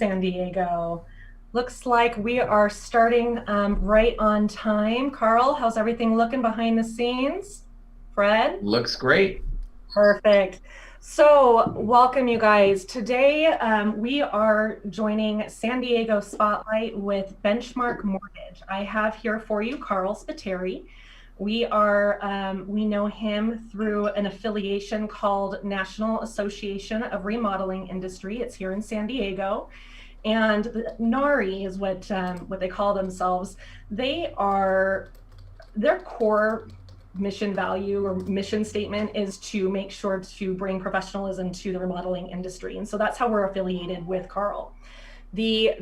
San Diego. Looks like we are starting right on time. Carl, how's everything looking behind the scenes? Fred? Looks great. Perfect. So, welcome you guys. Today, we are joining San Diego Spotlight with Benchmark Mortgage. I have here for you Carl Spiteri. We know him through an affiliation called National Association of Remodeling Industry. It's here in San Diego. And the NARI is what they call themselves. Their core mission value or mission statement is to make sure to bring professionalism to the remodeling industry. And so that's how we're affiliated with Carl. The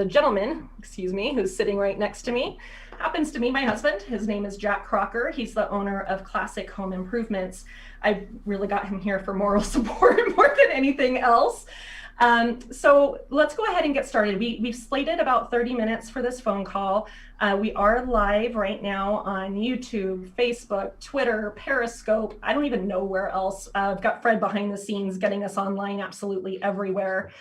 gentleman, who's sitting right next to me, happens to be my husband. His name is Jack Crocker. He's the owner of Classic Home Improvements. I really got him here for moral support more than anything else. So let's go ahead and get started. We've slated about 30 minutes for this phone call. We are live right now on YouTube, Facebook, Twitter, Periscope. I don't even know where else. I've got Fred behind the scenes getting us online absolutely everywhere.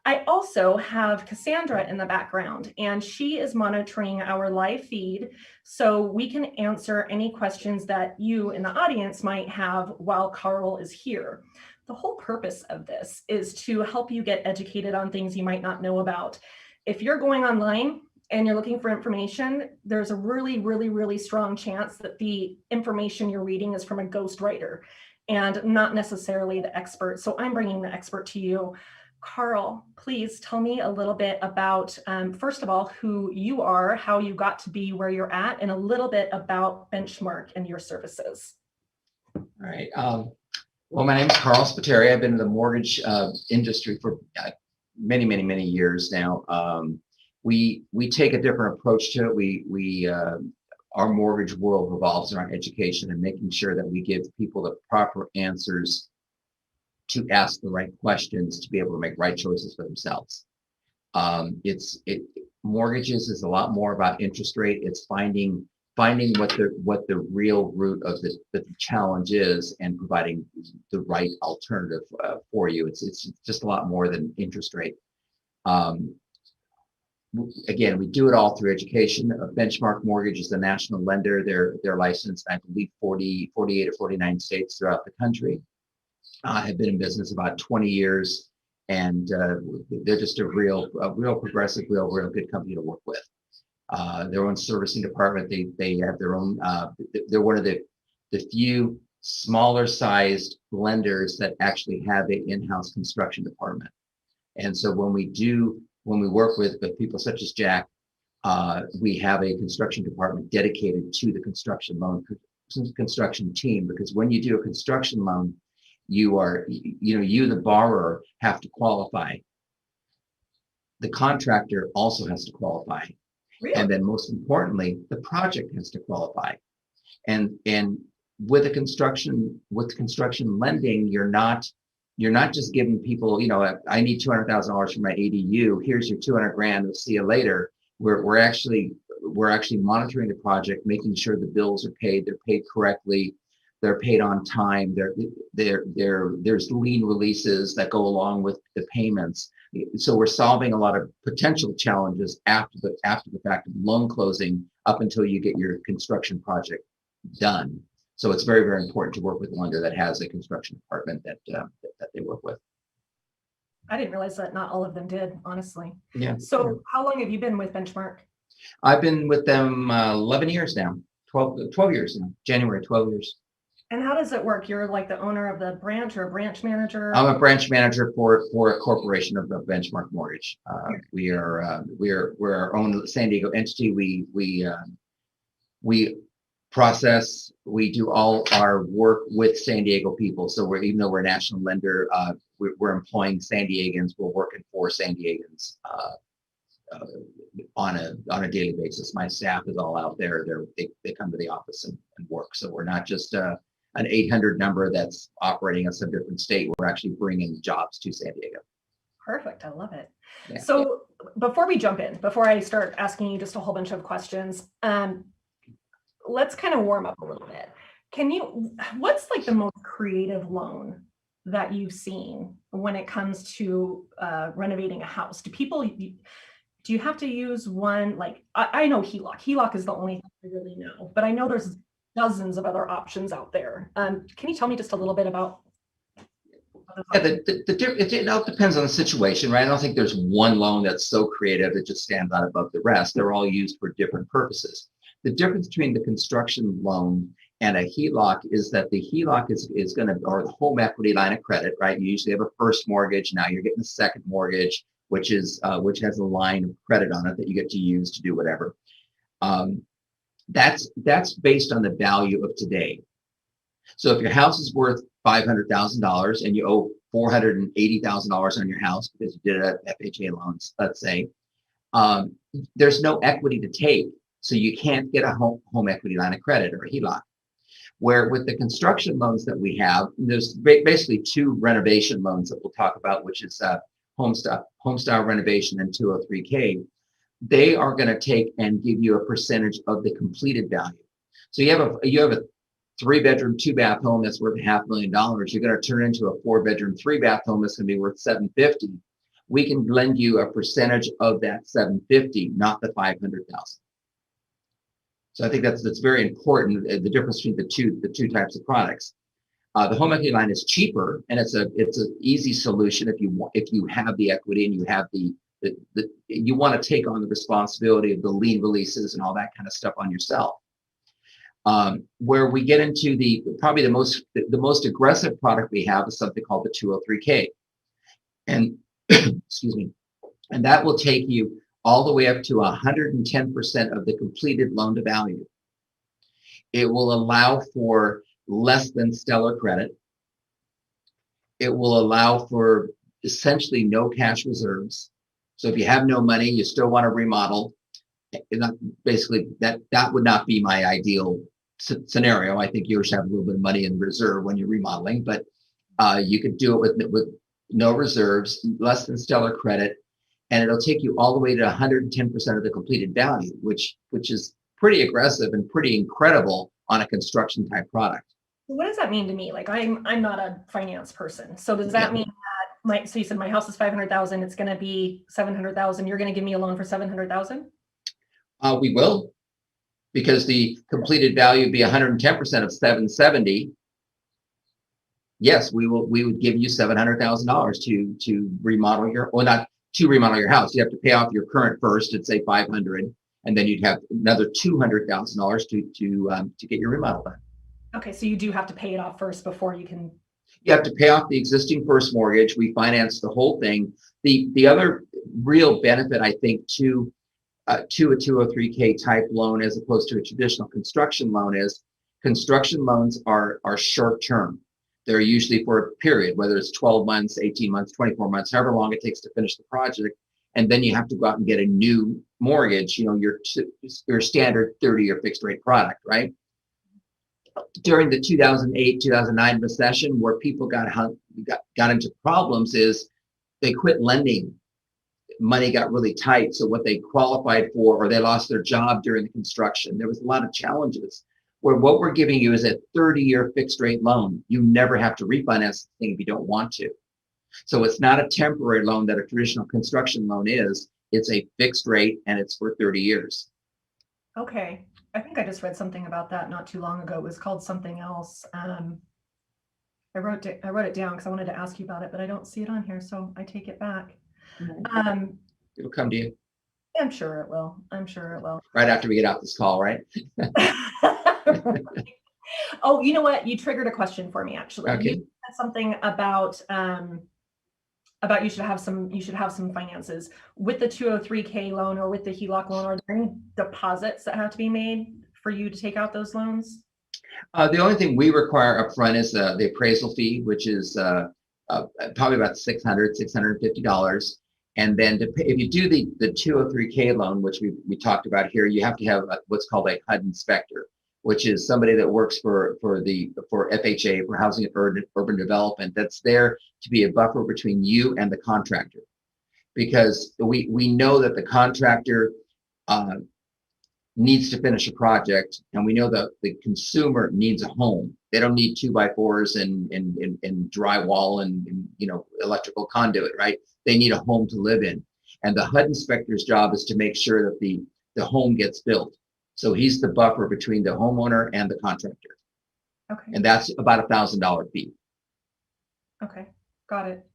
I also have Cassandra in the background, and she is monitoring our live feed so we can answer any questions that you in the audience might have while Carl is here. The whole purpose of this is to help you get educated on things you might not know about. If you're going online and you're looking for information, there's a really, really, really strong chance that the information you're reading is from a ghostwriter and not necessarily the expert. So I'm bringing the expert to you. Carl, please tell me a little bit about, first of all, who you are, how you got to be where you're at, and a little bit about Benchmark and your services. All right. Well, my name is Carl Spiteri. I've been in the mortgage industry for many, many, many years now. We take a different approach to it. Our mortgage world revolves around education and making sure that we give people the proper answers to ask the right questions to be able to make right choices for themselves. Mortgages is a lot more about interest rate. It's finding what the real root of the challenge is and providing the right alternative for you. It's just a lot more than interest rate. Again, we do it all through education. Benchmark Mortgage is the national lender. They're licensed, I believe, 48 or 49 states throughout the country. Have been in business about 20 years, and they're just a real progressive, real good company to work with. Their own servicing department. They have their own. They're one of the few smaller sized lenders that actually have an in-house construction department. And so when we work with people such as Jack, we have a construction department dedicated to the construction team, because when you do a construction loan, you, the borrower, have to qualify. The contractor also has to qualify. Really? And then most importantly, the project has to qualify. And with construction lending, you're not just giving people, I need $200,000 for my ADU. Here's your $200,000. We'll see you later. We're actually monitoring the project, making sure the bills are paid. They're paid correctly. They're paid on time. There's lien releases that go along with the payments. So we're solving a lot of potential challenges after the fact of loan closing up until you get your construction project done. So it's very, very important to work with a lender that has a construction department that they work with. I didn't realize that not all of them did, honestly. Yeah. So how long have you been with Benchmark? I've been with them 11 years now, 12 years now, January, 12 years. And how does it work? You're like the owner of the branch or a branch manager? I'm a branch manager for a corporation of the Benchmark Mortgage. We're our own San Diego entity. We process. We do all our work with San Diego people. So even though we're a national lender, we're employing San Diegans. We're working for San Diegans on a daily basis. My staff is all out there. They come to the office and work. So we're not just an 800 number that's operating in some different state. We're actually bringing jobs to San Diego. Perfect. I love it. Yeah. So before I start asking you just a whole bunch of questions, let's kind of warm up a little bit. What's like the most creative loan that you've seen when it comes to renovating a house? Do you have to use one, like, I know HELOC. HELOC is the only thing I really know, but I know there's dozens of other options out there. Can you tell me just a little bit about those Yeah, options? it all depends on the situation, right? I don't think there's one loan that's so creative that just stands out above the rest. They're all used for different purposes. The difference between the construction loan and a HELOC is that the HELOC is going to, or the home equity line of credit, right? You usually have a first mortgage. Now you're getting a second mortgage, which has a line of credit on it that you get to use to do whatever. Um, that's based on the value of today. So if your house is worth $500,000 and you owe $480,000 on your house because you did it at FHA loans, let's say, there's no equity to take, so you can't get a home equity line of credit or a HELOC. Where with the construction loans that we have, there's basically two renovation loans that we'll talk about, which is home style renovation and 203K. They are going to take and give you a percentage of the completed value. So you have a 3-bedroom, 2-bath home that's worth $500,000. You're going to turn into a 4-bedroom, 3-bath home that's going to be worth $750,000. We can lend you a percentage of that $750,000, not the $500,000. So I think that's very important. The difference between the two types of products. The home equity line is cheaper, and it's an easy solution if you have the equity and you have you want to take on the responsibility of the lien releases and all that kind of stuff on yourself. Where we get into probably the most aggressive product we have is something called the 203K, and excuse me, and that will take you all the way up to 110% of the completed loan to value. It will allow for less than stellar credit. It will allow for essentially no cash reserves. So if you have no money, you still want to remodel. Basically, that would not be my ideal scenario. I think you should have a little bit of money in reserve when you're remodeling, but you could do it with no reserves, less than stellar credit, and it'll take you all the way to 110% of the completed value, which is pretty aggressive and pretty incredible on a construction type product. What does that mean to me? Like, I'm not a finance person. So does that mean that so you said my house is 500,000, it's going to be 700,000. You're going to give me a loan for 700,000? We will, because the completed value would be 110% of 770. Yes, we would give you $700,000 to remodel not to remodel your house. You have to pay off your current first at say 500, and then you'd have another $200,000 to get your remodel done. Okay, so you do have to pay it off first before you can. You have to pay off the existing first mortgage. We finance the whole thing. The other real benefit, I think, to a 203K type loan as opposed to a traditional construction loan is construction loans are short term. They're usually for a period, whether it's 12 months, 18 months, 24 months, however long it takes to finish the project. And then you have to go out and get a new mortgage, your standard 30-year fixed rate product, right? During the 2008, 2009 recession, where people got into problems is they quit lending. Money got really tight. So what they qualified for, or they lost their job during the construction. There was a lot of challenges. Where what we're giving you is a 30-year fixed rate loan. You never have to refinance the thing if you don't want to. So it's not a temporary loan that a traditional construction loan is. It's a fixed rate and it's for 30 years. Okay. I think I just read something about that not too long ago. It was called something else. I wrote it down because I wanted to ask you about it, but I don't see it on here, so I take it back. It'll come to you. I'm sure it will. Right after we get out this call, right? Oh, you know what? You triggered a question for me, actually. Okay. You said something about you should have some finances with the 203K loan or with the HELOC loan. Are there any deposits that have to be made for you to take out those loans? The only thing we require up front is the appraisal fee, which is probably about $650. And then if you do the 203K loan, which we talked about here, you have to have what's called a HUD inspector, which is somebody that works for FHA, for Housing and Urban Development, that's there to be a buffer between you and the contractor. Because we know that the contractor needs to finish a project, and we know that the consumer needs a home. They don't need 2x4s and drywall and electrical conduit, right? They need a home to live in. And the HUD inspector's job is to make sure that the home gets built. So he's the buffer between the homeowner and the contractor. Okay. And that's about $1,000 fee. Okay. Got it.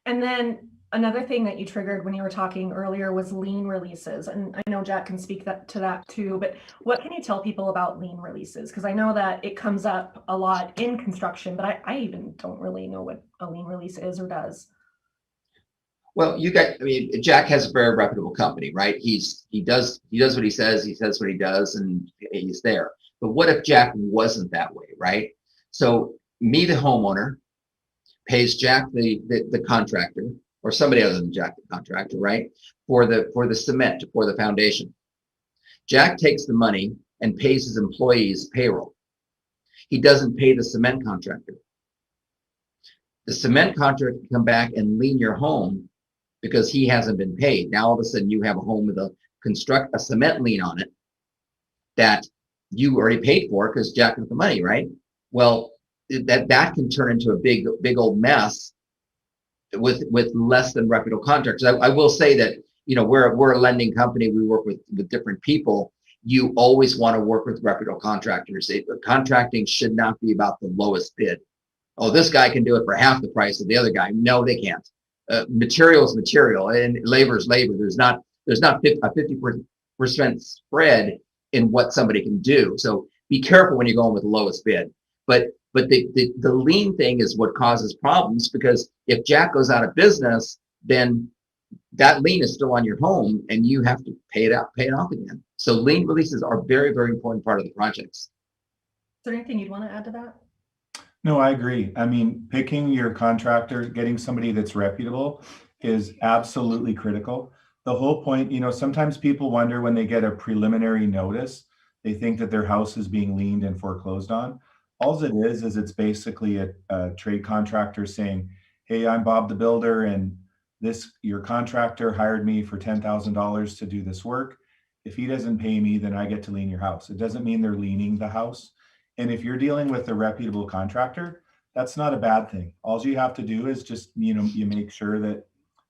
And then another thing that you triggered when you were talking earlier was lien releases. And I know Jack can speak to that too, but what can you tell people about lien releases? Because I know that it comes up a lot in construction, but I even don't really know what a lien release is or does. Well, Jack has a very reputable company, right? He does what he says what he does, and he's there. But what if Jack wasn't that way, right? So me, the homeowner, pays Jack the contractor, or somebody other than Jack the contractor, right? For the cement, to pour the foundation. Jack takes the money and pays his employees payroll. He doesn't pay the cement contractor. The cement contractor can come back and lien your home because he hasn't been paid. Now all of a sudden you have a home with a cement lien on it that you already paid for because Jack got the money, right? Well, that can turn into a big old mess with less than reputable contractors. I will say that we're a lending company. We work with different people. You always want to work with reputable contractors. Contracting should not be about the lowest bid. Oh, this guy can do it for half the price of the other guy. No, they can't. Material is material, and labor is labor. There's not a 50% spread in what somebody can do. So be careful when you're going with the lowest bid. But the lien thing is what causes problems, because if Jack goes out of business, then that lien is still on your home and you have to pay it off again. So lien releases are a very, very important part of the projects. Is there anything you'd want to add to that? No, I agree. I mean, picking your contractor, getting somebody that's reputable is absolutely critical. The whole point, sometimes people wonder when they get a preliminary notice, they think that their house is being liened and foreclosed on. All it is it's basically a trade contractor saying, hey, I'm Bob the builder, and your contractor hired me for $10,000 to do this work. If he doesn't pay me, then I get to lien your house. It doesn't mean they're liening the house. And if you're dealing with a reputable contractor, that's not a bad thing. All you have to do is just, you make sure that,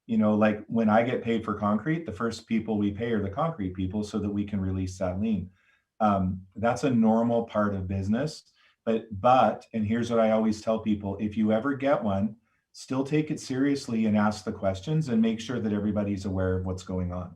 like when I get paid for concrete, the first people we pay are the concrete people so that we can release that lien. That's a normal part of business. But, and here's what I always tell people, if you ever get one, still take it seriously and ask the questions and make sure that everybody's aware of what's going on.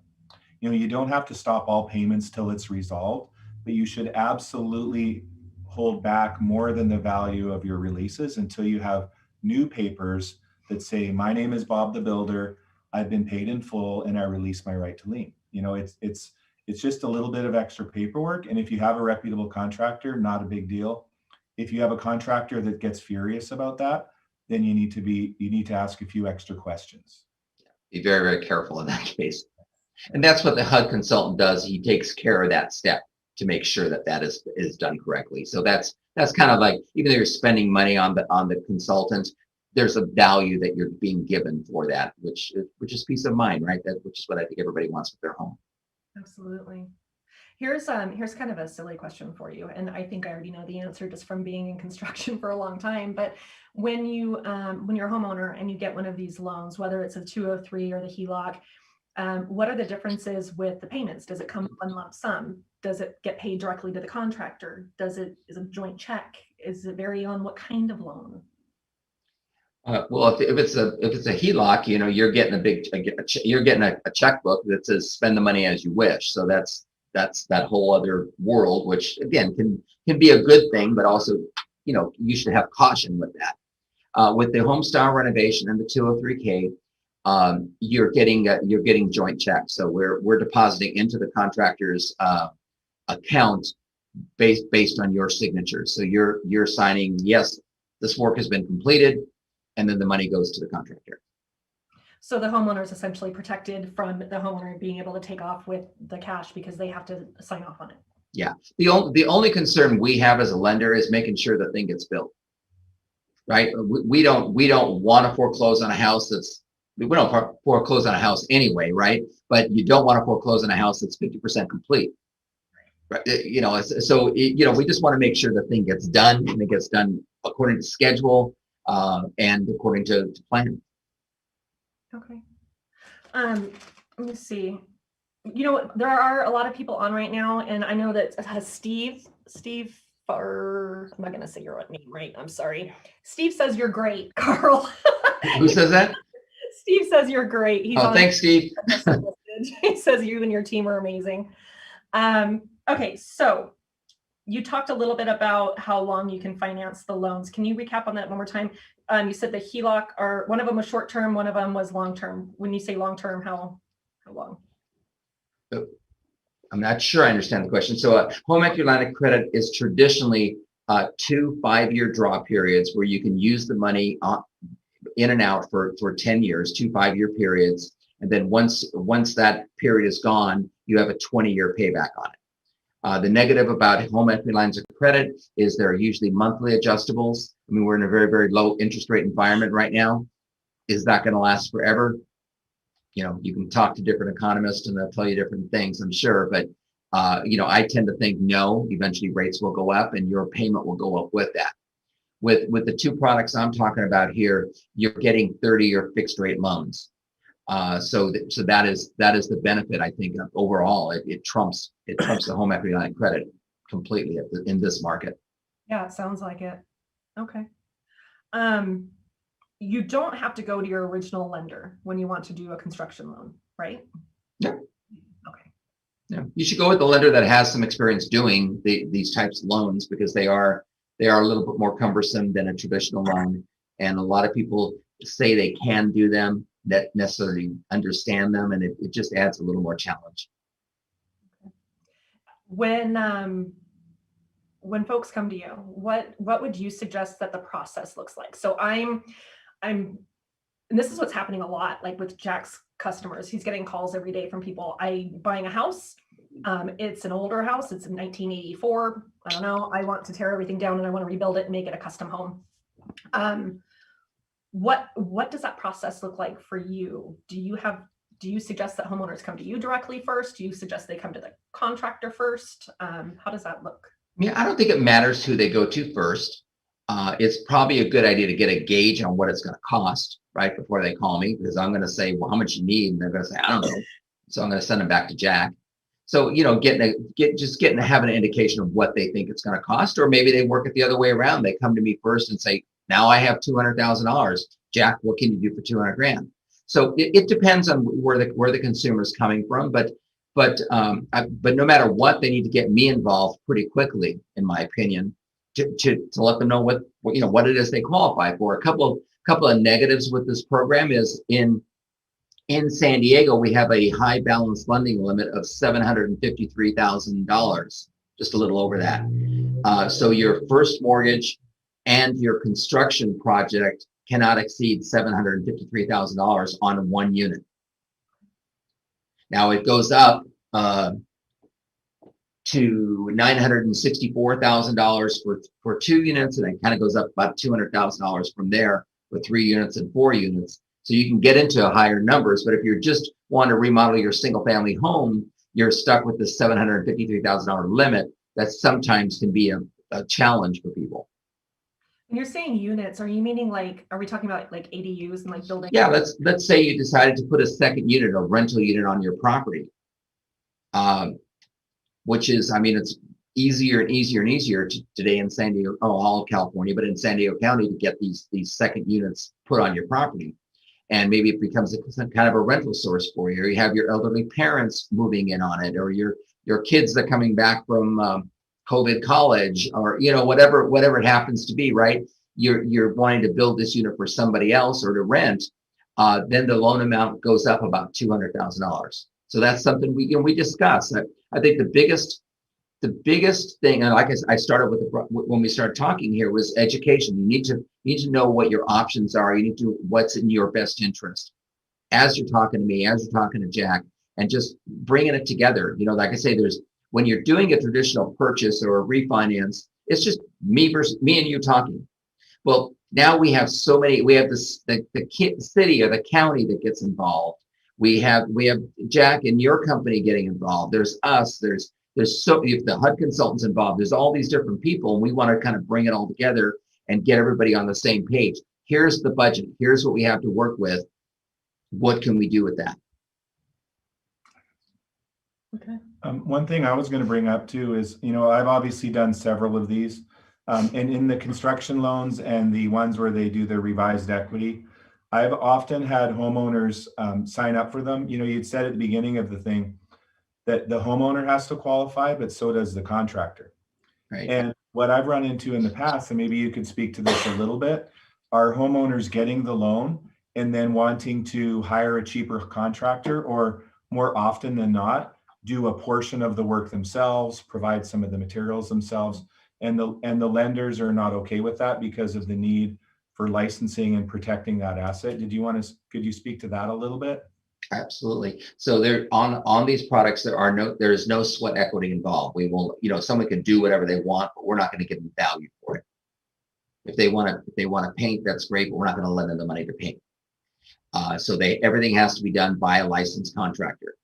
You don't have to stop all payments till it's resolved, but you should absolutely hold back more than the value of your releases until you have new papers that say, my name is Bob the builder, I've been paid in full, and I release my right to lien. It's just a little bit of extra paperwork. And if you have a reputable contractor, not a big deal. If you have a contractor that gets furious about that, then you need to ask a few extra questions. Be very, very careful in that case. And that's what the HUD consultant does. He takes care of that step to make sure that is done correctly. So that's kind of like, even though you're spending money on the consultant, there's a value that you're being given for that, which is peace of mind, right? Which is what I think everybody wants with their home. Absolutely. Here's kind of a silly question for you, and I think I already know the answer just from being in construction for a long time. But when you're a homeowner and you get one of these loans, whether it's a 203 or the HELOC, what are the differences with the payments? Does it come one lump sum? Does it get paid directly to the contractor? Is it a joint check? Is it vary on what kind of loan? Well, if it's a HELOC, you're getting a checkbook that says spend the money as you wish. So that's that whole other world, which again can be a good thing, but also you should have caution with that. With the home style renovation and the 203K, you're getting joint checks. So we're depositing into the contractor's account based on your signature. So you're signing, yes, this work has been completed, and then the money goes to the contractor. So the homeowner is essentially protected from the homeowner being able to take off with the cash because they have to sign off on it. Yeah. The only concern we have as a lender is making sure the thing gets built. Right? We don't want to foreclose on a house we don't foreclose on a house anyway, right? But you don't want to foreclose on a house that's 50% complete. Right. We just want to make sure the thing gets done and it gets done according to schedule and according to plan. Okay. Let me see. There are a lot of people on right now, and I know that has Steve, or I'm not going to say your name right. I'm sorry. Steve says you're great, Carl. Who says that? Steve says you're great. He's Thanks, Steve. He says you and your team are amazing. Okay, so you talked a little bit about how long you can finance the loans. Can you recap on that one more time? You said the HELOC, or one of them was short term, one of them was long term. When you say long term, how long? I'm not sure I understand the question. So home equity line of credit is traditionally 2 5-year draw periods where you can use the money in and out for 10 years, 2 5-year periods. And then once that period is gone, you have a 20-year payback on it. The negative about home equity lines of credit is they're usually monthly adjustables. I mean, we're in a very, very low interest rate environment right now. Is that going to last forever? You can talk to different economists and they'll tell you different things, I'm sure. But, I tend to think no, eventually rates will go up and your payment will go up with that. With the two products I'm talking about here, you're getting 30-year fixed rate loans. So that is the benefit, I think, overall. It trumps the home equity line of credit completely in this market. Yeah, it sounds like it. Okay. You don't have to go to your original lender when you want to do a construction loan, right? No. Okay. No. You should go with the lender that has some experience doing these types of loans, because they are a little bit more cumbersome than a traditional loan. And a lot of people say they can do them, that necessarily understand them, and it just adds a little more challenge. When folks come to you, what would you suggest that the process looks like? So and this is what's happening a lot, like with Jack's customers. He's getting calls every day from people. Buying a house. It's an older house. It's in 1984. I don't know. I want to tear everything down and I want to rebuild it and make it a custom home. What does that process look like for you? Do you suggest that homeowners come to you directly first? Do you suggest they come to the contractor first? How does that look? I don't think it matters who they go to first. It's probably a good idea to get a gauge on what it's going to cost, right, before they call me, because I'm going to say, well, how much you need? And they're going to say, I don't know. So I'm going to send them back to Jack. So, getting to have an indication of what they think it's going to cost, or maybe they work it the other way around. They come to me first and say, now I have $200,000. Jack, what can you do for 200 grand? So it depends on where the consumer is coming from, but no matter what, they need to get me involved pretty quickly, in my opinion, to let them know what it is they qualify for. A couple of negatives with this program is in San Diego, we have a high balance lending limit of $753,000, just a little over that. So your first mortgage and your construction project cannot exceed $753,000 on one unit. Now it goes up to $964,000 for 2 units, and it kind of goes up about $200,000 from there for 3 units and 4 units. So you can get into higher numbers, but if you're just want to remodel your single family home, you're stuck with the $753,000 limit. That sometimes can be a challenge for people. When you're saying units, are you meaning are we talking about like ADUs and like building? Yeah, let's say you decided to put a second unit, a rental unit on your property, which is, it's easier and easier and easier today in San Diego, all of California, but in San Diego County to get these second units put on your property. And maybe it becomes kind of a rental source for you, or you have your elderly parents moving in on it, or your kids that are coming back from COVID college, or whatever it happens to be, right? You're wanting to build this unit for somebody else or to rent, then the loan amount goes up about $200,000. So that's something we discuss. I think the biggest thing, and like I started with when we started talking here, was education. You need to know what your options are. You need to what's in your best interest. As you're talking to me, as you're talking to Jack, and just bringing it together. Like I say, when you're doing a traditional purchase or a refinance, it's just me and you talking. Well, now we have so many. We have the city or the county that gets involved. We have Jack and your company getting involved. There's us. There's if the HUD consultant's involved, there's all these different people, and we want to kind of bring it all together and get everybody on the same page. Here's the budget. Here's what we have to work with. What can we do with that? Okay. One thing I was going to bring up too is, I've obviously done several of these, and in the construction loans and the ones where they do the revised equity, I've often had homeowners sign up for them. You'd said at the beginning of the thing that the homeowner has to qualify, but so does the contractor. Right. And what I've run into in the past, and maybe you could speak to this a little bit, are homeowners getting the loan and then wanting to hire a cheaper contractor, or more often than not, do a portion of the work themselves, provide some of the materials themselves. And the lenders are not okay with that because of the need for licensing and protecting that asset. Could you speak to that a little bit? Absolutely. So there on these products, there is no sweat equity involved. We will, someone can do whatever they want, but we're not going to give them value for it. If they want to paint, that's great, but we're not going to lend them the money to paint. So everything has to be done by a licensed contractor.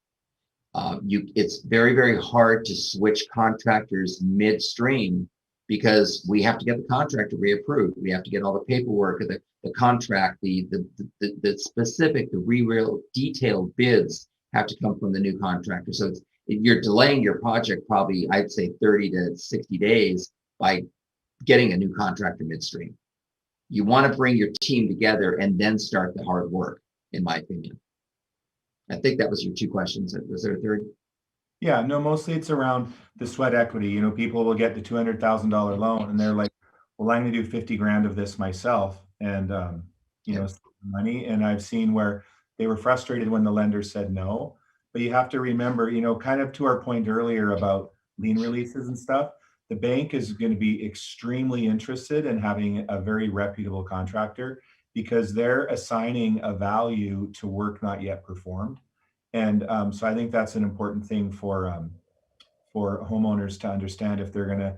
It's very, very hard to switch contractors midstream because we have to get the contractor reapproved. We have to get all the paperwork, the contract, the specific, the real detailed bids have to come from the new contractor. So you're delaying your project probably, I'd say 30 to 60 days by getting a new contractor midstream. You want to bring your team together and then start the hard work, in my opinion. I think that was your two questions. Was there a third? Yeah, no, mostly it's around the sweat equity. People will get the $200,000 loan and they're like, well, I'm going to do 50 grand of this myself. And, money. And I've seen where they were frustrated when the lender said no, but you have to remember, kind of to our point earlier about lien releases and stuff, the bank is going to be extremely interested in having a very reputable contractor because they're assigning a value to work not yet performed. And so I think that's an important thing for homeowners to understand if they're going to,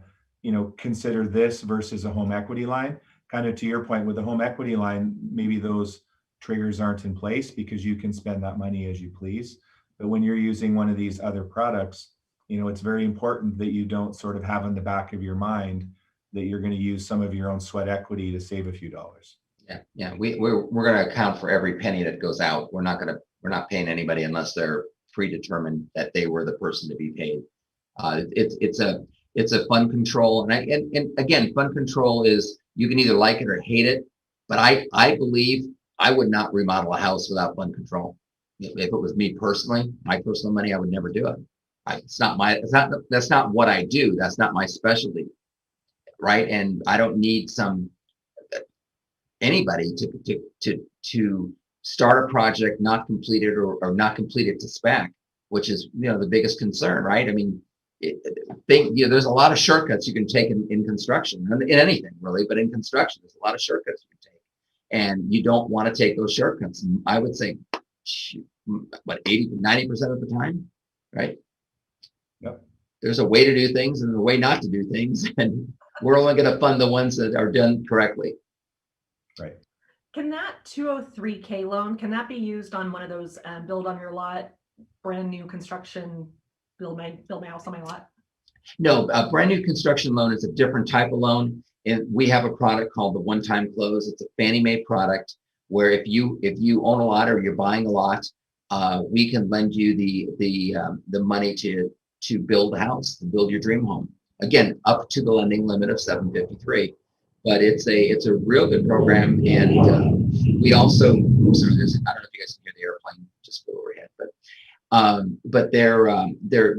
consider this versus a home equity line. Kind of to your point, with the home equity line, maybe those triggers aren't in place because you can spend that money as you please. But when you're using one of these other products, it's very important that you don't sort of have in the back of your mind that you're going to use some of your own sweat equity to save a few dollars. Yeah. We're going to account for every penny that goes out. We're not paying anybody unless they're predetermined that they were the person to be paid. It's a fund control, and again, fund control is you can either like it or hate it. But I believe I would not remodel a house without fund control. If it was me personally, my personal money, I would never do it. That's not what I do. That's not my specialty, right? And I don't need anybody to start a project not completed or not completed to spec, which is the biggest concern, right? I mean, there's a lot of shortcuts you can take in construction, in anything really, but in construction, there's a lot of shortcuts you can take, and you don't want to take those shortcuts. And I would say, 80-90% of the time, right? Yep. There's a way to do things and a way not to do things, and we're only going to fund the ones that are done correctly. Right. Can that 203K loan, can that be used on one of those build on your lot, brand new construction, build my house on my lot? No, a brand new construction loan is a different type of loan. And we have a product called the one-time close. It's a Fannie Mae product where if you own a lot or you're buying a lot, we can lend you the money to build a house, to build your dream home. Again, up to the lending limit of $753. But it's a real good program, and we also. I don't know if you guys can hear the airplane just flew overhead, but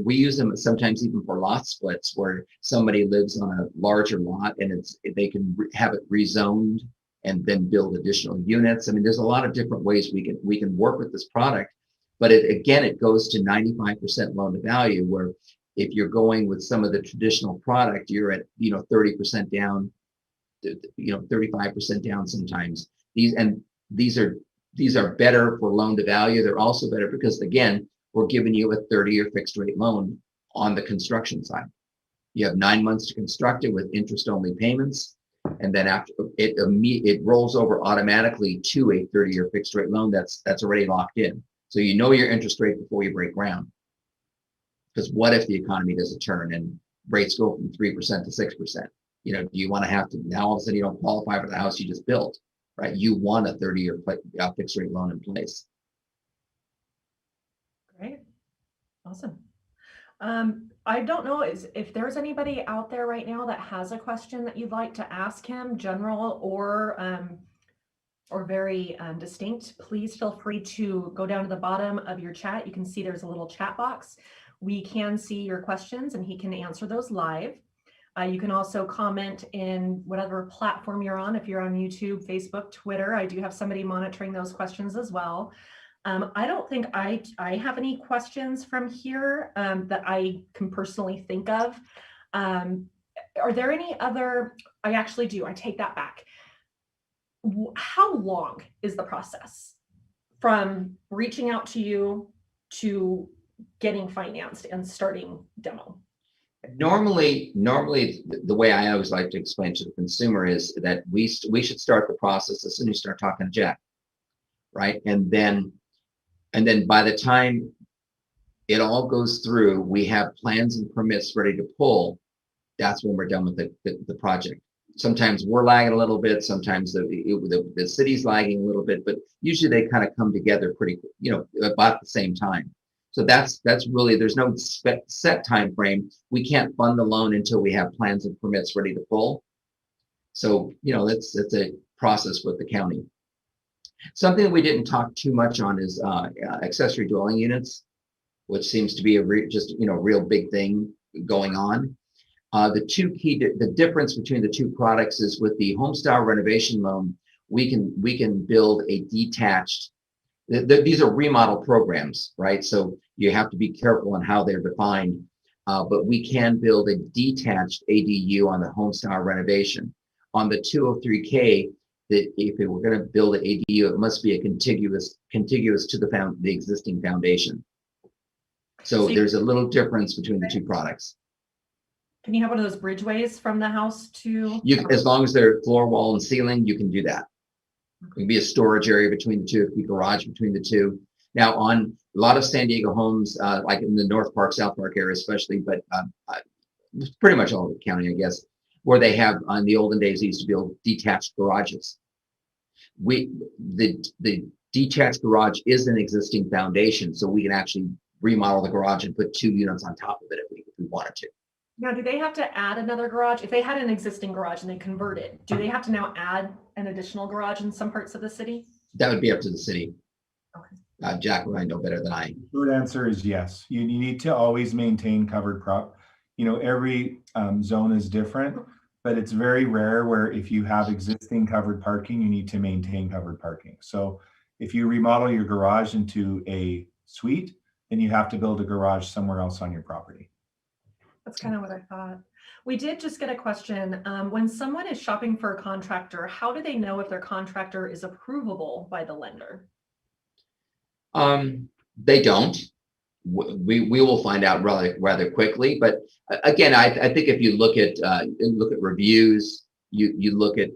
we use them sometimes even for lot splits where somebody lives on a larger lot and they can have it rezoned and then build additional units. I mean, there's a lot of different ways we can work with this product, but it goes to 95% loan to value, where if you're going with some of the traditional product, you're at 30% down. 35% down sometimes. These are better for loan to value. They're also better because, again, we're giving you a 30-year fixed rate loan on the construction side. You have 9 months to construct it with interest only payments, and then after it rolls over automatically to a 30-year fixed rate loan that's already locked in. So your interest rate before you break ground. Because what if the economy doesn't turn and rates go from 3% to 6%? Do you want to have to, now all of a sudden you don't qualify for the house you just built, right? You want a 30-year fixed rate loan in place. Great. Awesome. I don't know if there's anybody out there right now that has a question that you'd like to ask him, general or very distinct. Please feel free to go down to the bottom of your chat. You can see there's a little chat box. We can see your questions and he can answer those live. You can also comment in whatever platform you're on. If you're on YouTube, Facebook, Twitter, I do have somebody monitoring those questions as well. I don't think I have any questions from here that I can personally think of. Are there any other? I actually do. I take that back. How long is the process from reaching out to you to getting financed and starting demo? Normally, the way I always like to explain to the consumer is that we should start the process as soon as you start talking to Jack, right? And then by the time it all goes through, we have plans and permits ready to pull. That's when we're done with the project. Sometimes we're lagging a little bit. Sometimes the city's lagging a little bit, but usually they kind of come together pretty, about the same time. So that's really, there's no set time frame. We can't fund the loan until we have plans and permits ready to pull. So, that's a process with the county. Something that we didn't talk too much on is accessory dwelling units, which seems to be a real big thing going on. The difference between the two products is with the home style renovation loan, we can build a detached. These are remodel programs, right? So you have to be careful on how they're defined, but we can build a detached ADU on the home style renovation. On the 203K, that if we're going to build an ADU, it must be a contiguous to the existing foundation. So there's a little difference between the two products. Can you have one of those bridgeways from the house to? As long as they're floor, wall, and ceiling, you can do that. It can be a storage area between the two, it can be garage between the two. Now, on a lot of San Diego homes, like in the North Park, South Park area especially, but pretty much all of the county, I guess, where they have, on the olden days, they used to build detached garages. The detached garage is an existing foundation, so we can actually remodel the garage and put 2 units on top of it if we wanted to. Now, do they have to add another garage? If they had an existing garage and they converted, do they have to now add an additional garage in some parts of the city? That would be up to the city. Okay. Jack would know better than I. The short answer is yes. You need to always maintain covered every zone is different, but it's very rare where if you have existing covered parking, you need to maintain covered parking. So if you remodel your garage into a suite, then you have to build a garage somewhere else on your property. That's kind of what I thought. We did just get a question. When someone is shopping for a contractor, how do they know if their contractor is approvable by the lender? They don't. We will find out rather quickly. But again, I think if you look at reviews, you look at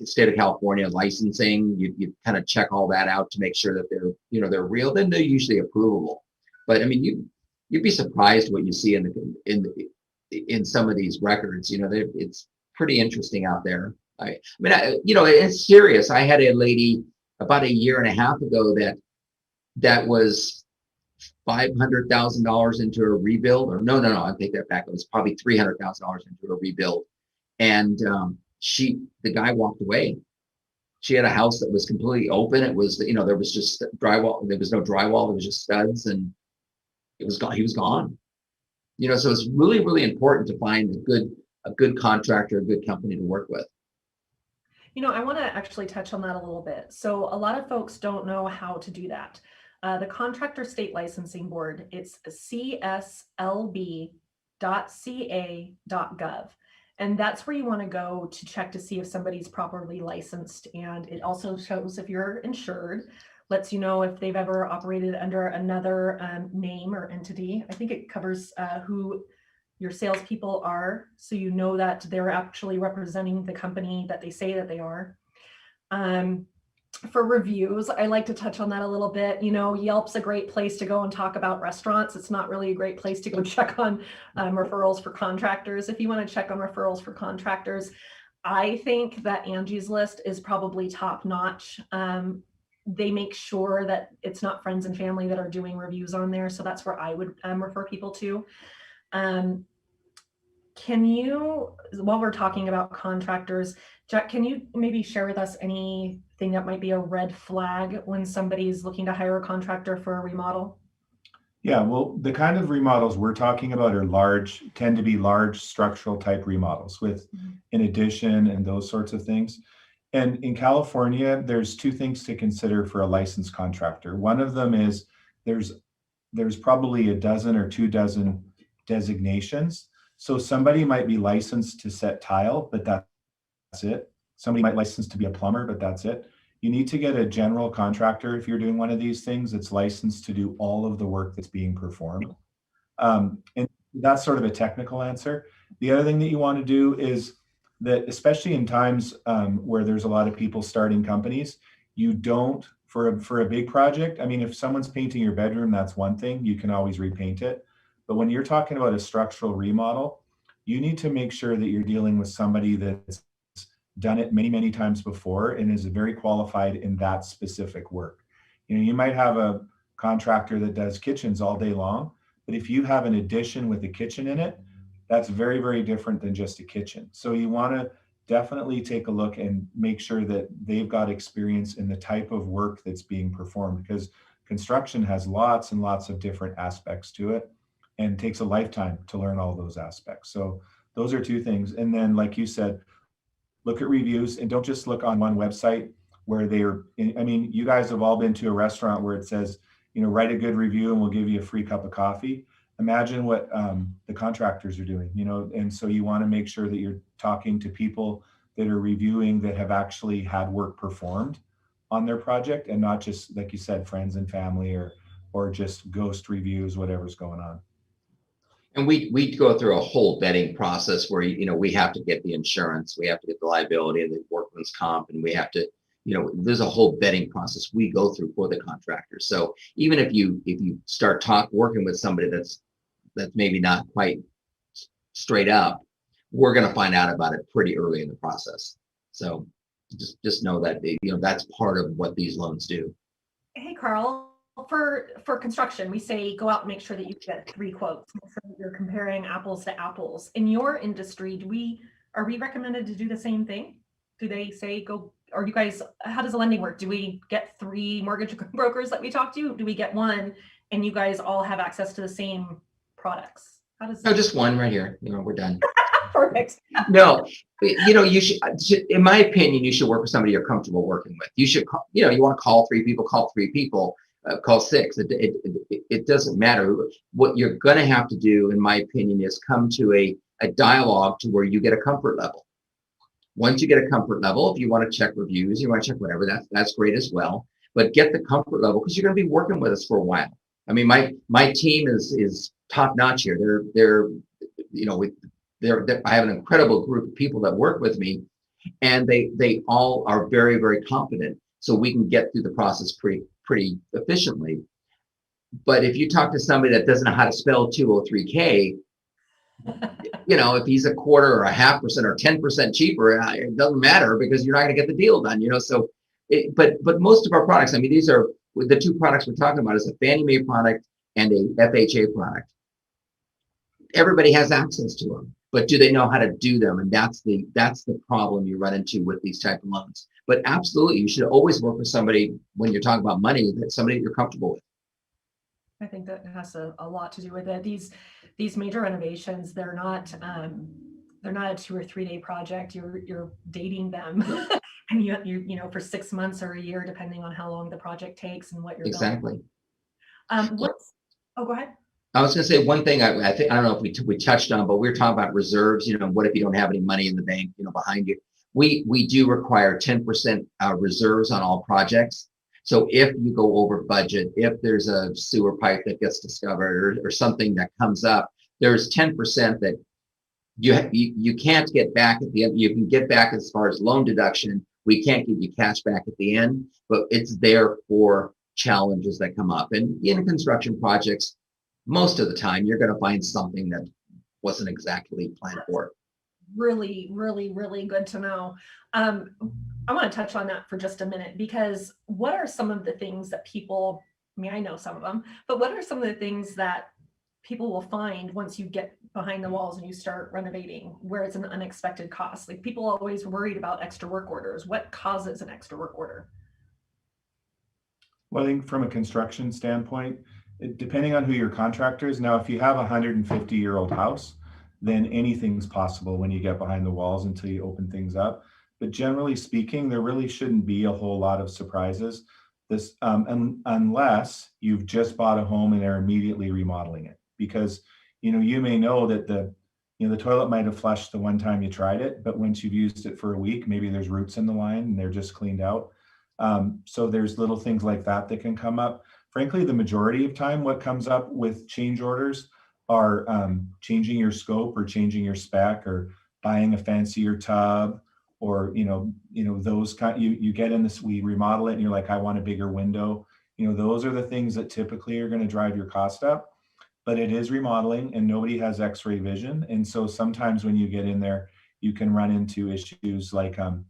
state of California licensing, you kind of check all that out to make sure that they're real. Then they're usually approvable. But I mean, you'd be surprised what you see in some of these records. It's pretty interesting out there. It's serious. I had a lady about a year and a half ago that was $500,000 into a rebuild, or no, I take that back. It was probably $300,000 into a rebuild, and the guy walked away. She had a house that was completely open. It was, there was just drywall. There was no drywall. There was just studs, and it was gone. He was gone. So it's really, really important to find a good contractor, a good company to work with. I want to actually touch on that a little bit. So a lot of folks don't know how to do that. The Contractor State Licensing Board, it's cslb.ca.gov. And that's where you want to go to check to see if somebody's properly licensed. And it also shows if you're insured, lets you know if they've ever operated under another name or entity. I think it covers who your salespeople are, so you know that they're actually representing the company that they say that they are. For reviews, I like to touch on that a little bit. You know, Yelp's a great place to go and talk about restaurants. It's not really a great place to go check on referrals for contractors. If you want to check on referrals for contractors, I think that Angie's List is probably top notch. They make sure that it's not friends and family that are doing reviews on there. So that's where I would refer people to. Can you, while we're talking about contractors, Jack, can you maybe share with us anything that might be a red flag when somebody's looking to hire a contractor for a remodel? Yeah, well, the kind of remodels we're talking about are tend to be large structural type remodels with an addition and those sorts of things. And in California, there's two things to consider for a licensed contractor. One of them is there's probably a dozen or 2 dozen designations. So somebody might be licensed to set tile, but that's it. Somebody might license to be a plumber, but that's it. You need to get a general contractor if you're doing one of these things that's licensed to do all of the work that's being performed. And that's sort of a technical answer. The other thing that you want to do is that, especially in times where there's a lot of people starting companies, you don't, for a big project, I mean, if someone's painting your bedroom, that's one thing, you can always repaint it. But when you're talking about a structural remodel, you need to make sure that you're dealing with somebody that's done it many, many times before and is very qualified in that specific work. You know, you might have a contractor that does kitchens all day long, but if you have an addition with a kitchen in it, that's very, very different than just a kitchen. So you want to definitely take a look and make sure that they've got experience in the type of work that's being performed, because construction has lots and lots of different aspects to it and takes a lifetime to learn all those aspects. So those are two things. And then, like you said, look at reviews and don't just look on one website where I mean, you guys have all been to a restaurant where it says, you know, write a good review and we'll give you a free cup of coffee. Imagine what the contractors are doing, you know, and so you want to make sure that you're talking to people that are reviewing that have actually had work performed on their project and not just, like you said, friends and family or just ghost reviews, whatever's going on. And we go through a whole vetting process where, you know, we have to get the insurance, we have to get the liability and the workman's comp, and we have to, you know, there's a whole vetting process we go through for the contractor. So even if you start working with somebody that's maybe not quite straight up, we're going to find out about it pretty early in the process. So just know that, you know, that's part of what these loans do. Hey, Carl, for construction, we say go out and make sure that you get 3 quotes. Make sure that you're comparing apples to apples. In your industry, are we recommended to do the same thing? Do they say go, or you guys, how does the lending work? Do we get 3 mortgage brokers that we talk to? Do we get one and you guys all have access to the same products? How does No, just one right here. You know, we're done. Perfect. No, you know, you should, in my opinion, you should work with somebody you're comfortable working with. You should, you know, you want to call 3 people, call 3 people, call 6. It doesn't matter. What you're going to have to do, in my opinion, is come to a dialogue to where you get a comfort level. Once you get a comfort level, if you want to check reviews, you want to check whatever, that's great as well. But get the comfort level because you're going to be working with us for a while. I mean, my team is top notch here. They're you know, I have an incredible group of people that work with me, and they all are very, very competent. So we can get through the process pretty efficiently. But if you talk to somebody that doesn't know how to spell 203K, you know, if he's a quarter or a 0.5% or 10% cheaper, it doesn't matter because you're not going to get the deal done, you know. So, but most of our products, I mean, these are the 2 products we're talking about is a Fannie Mae product and a FHA product. Everybody has access to them, but do they know how to do them? And that's the problem you run into with these type of loans. But absolutely, you should always work with somebody when you're talking about money, that's somebody you're comfortable with. I think that has a lot to do with it. These major renovations, they're not a 2 or 3 day project. You're dating them, and you know, for 6 months or a year, depending on how long the project takes and what you're Exactly. Go ahead. I was going to say one thing. I think I don't know if we touched on, but we were talking about reserves. You know, what if you don't have any money in the bank? You know, behind you. We do require 10% reserves on all projects. So if you go over budget, if there's a sewer pipe that gets discovered or something that comes up, there's 10% that you can't get back at the end. You can get back as far as loan deduction We can't give you cash back at the end, but it's there for challenges that come up. And in construction projects, most of the time, you're going to find something that wasn't exactly planned for. Really, really, really good to know. I want to touch on that for just a minute, because what are some of the things that people, I mean, I know some of them, but what are some of the things that people will find once you get behind the walls and you start renovating, where it's an unexpected cost? Like, people are always worried about extra work orders. What causes an extra work order? Well, I think from a construction standpoint, depending on who your contractor is, now if you have a 150-year-old house, then anything's possible when you get behind the walls until you open things up. But generally speaking, there really shouldn't be a whole lot of surprises. Unless you've just bought a home and they're immediately remodeling it, because you may know that the toilet might have flushed the one time you tried it, but once you've used it for a week, maybe there's roots in the line and they're just cleaned out. So there's little things like that that can come up. Frankly, the majority of time, what comes up with change orders are changing your scope or changing your spec or buying a fancier tub, or those kind. You get in this, we remodel it, and you're like, I want a bigger window. Those are the things that typically are going to drive your cost up. But it is remodeling, and nobody has X-ray vision, and so sometimes when you get in there, you can run into issues like the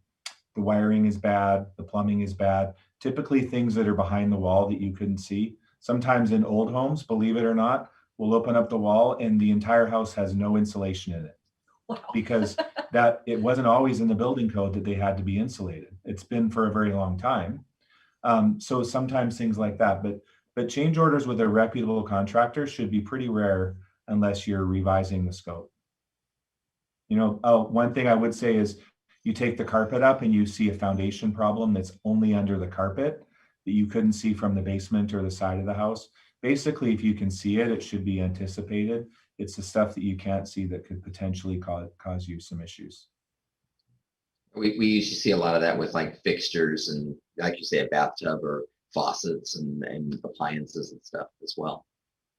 wiring is bad, the plumbing is bad, typically things that are behind the wall that you couldn't see. Sometimes in old homes, believe it or not, we'll open up the wall and the entire house has no insulation in it. Wow. Because that it wasn't always in the building code that they had to be insulated. It's been for a very long time. So sometimes things like that, but change orders with a reputable contractor should be pretty rare unless you're revising the scope. One thing I would say is, you take the carpet up and you see a foundation problem that's only under the carpet that you couldn't see from the basement or the side of the house. Basically, if you can see it, it should be anticipated. It's the stuff that you can't see that could potentially cause you some issues. We usually see a lot of that with like fixtures and, like you say, a bathtub or faucets and appliances and stuff as well.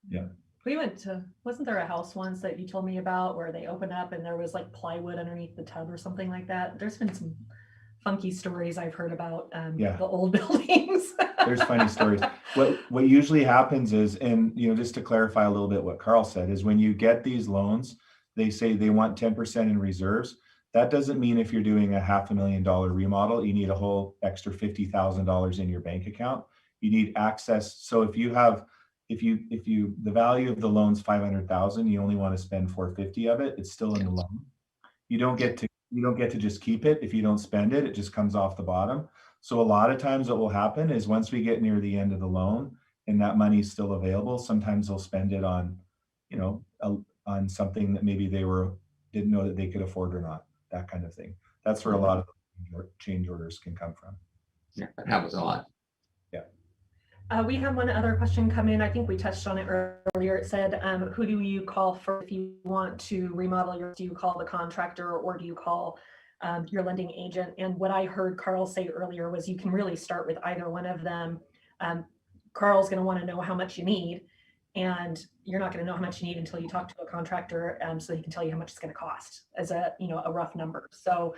Yeah. We went to, wasn't there a house once that you told me about where they opened up and there was like plywood underneath the tub or something like that? There's been some funky stories I've heard about the old buildings. There's funny stories. What usually happens is, and just to clarify a little bit what Carl said, is when you get these loans, they say they want 10% in reserves. That doesn't mean if you're doing a $500,000 remodel, you need a whole extra $50,000 in your bank account. You need access. So if the value of the loan's 500,000, you only want to spend 450 of it, it's still in the loan. You don't get to just keep it. If you don't spend it, it just comes off the bottom. So a lot of times what will happen is, once we get near the end of the loan and that money is still available, sometimes they'll spend it on, on something that maybe they didn't know that they could afford or not, that kind of thing. That's where a lot of change orders can come from. Yeah, that happens a lot. We have one other question come in. I think we touched on it earlier. It said, who do you call for if you want to remodel do you call the contractor, or do you call your lending agent? And what I heard Carl say earlier was, you can really start with either one of them. Carl's going to want to know how much you need, and you're not going to know how much you need until you talk to a contractor, so he can tell you how much it's going to cost as a rough number. So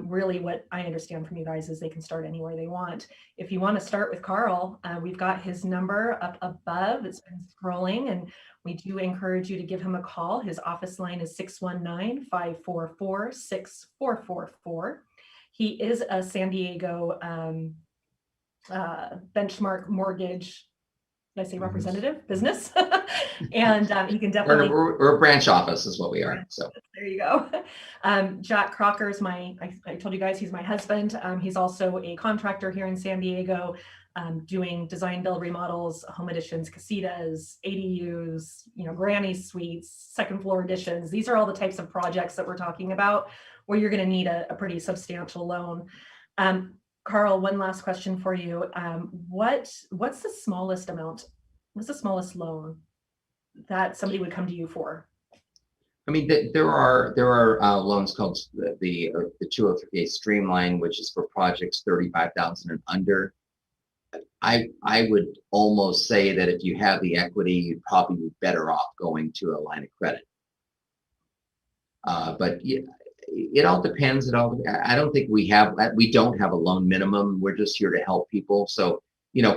really what I understand from you guys is they can start anywhere they want. If you want to start with Carl, we've got his number up above. It's been scrolling, and we do encourage you to give him a call. His office line is 619-544-6444. He is a San Diego benchmark mortgage, did I say representative? Business. And you can definitely. We're a branch office is what we are. So there you go. Jack Crocker is I told you guys he's my husband. He's also a contractor here in San Diego, doing design build remodels, home additions, casitas, ADUs, granny suites, second floor additions. These are all the types of projects that we're talking about where you're going to need a pretty substantial loan. Carl, one last question for you. What's the smallest amount? What's the smallest loan that somebody would come to you for? I mean, there are loans called the 203A Streamline, which is for projects 35,000 and under. I would almost say that if you have the equity, you'd probably be better off going to a line of credit. But yeah, it all depends. I don't think we don't have a loan minimum. We're just here to help people. So,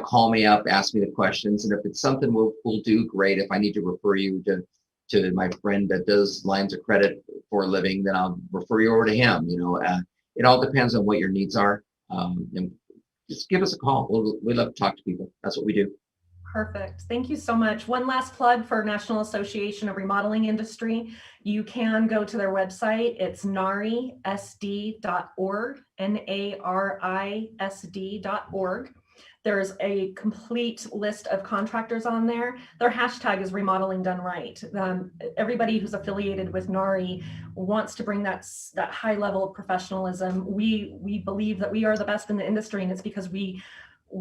call me up, ask me the questions. And if it's something we'll do, great. If I need to refer you to my friend that does lines of credit for a living, then I'll refer you over to him. It all depends on what your needs are. And just give us a call. We love to talk to people. That's what we do. Perfect. Thank you so much. One last plug for National Association of Remodeling Industry. You can go to their website. It's narisd.org, narisd.org. There's a complete list of contractors on there. Their hashtag is remodeling done right. Everybody who's affiliated with NARI wants to bring that high level of professionalism. We believe that we are the best in the industry, and it's because we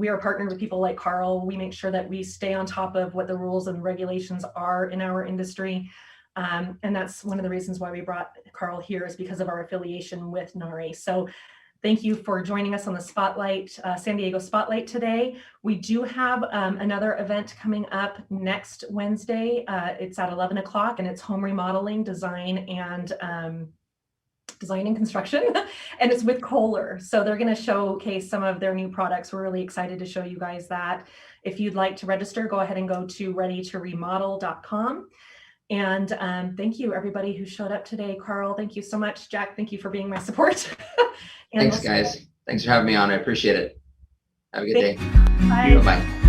are partnered with people like Carl. We make sure that we stay on top of what the rules and regulations are in our industry. And that's one of the reasons why we brought Carl here, is because of our affiliation with NARI. So thank you for joining us on the Spotlight, San Diego Spotlight today. We do have another event coming up next Wednesday. It's at 11 o'clock, and it's home remodeling, design and construction, and it's with Kohler. So they're going to showcase some of their new products. We're really excited to show you guys that. If you'd like to register, go ahead and go to readytoremodel.com. And thank you, everybody who showed up today. Carl, thank you so much. Jack, thank you for being my support. Thanks, guys. Thanks for having me on. I appreciate it. Have a good day. Bye. Bye.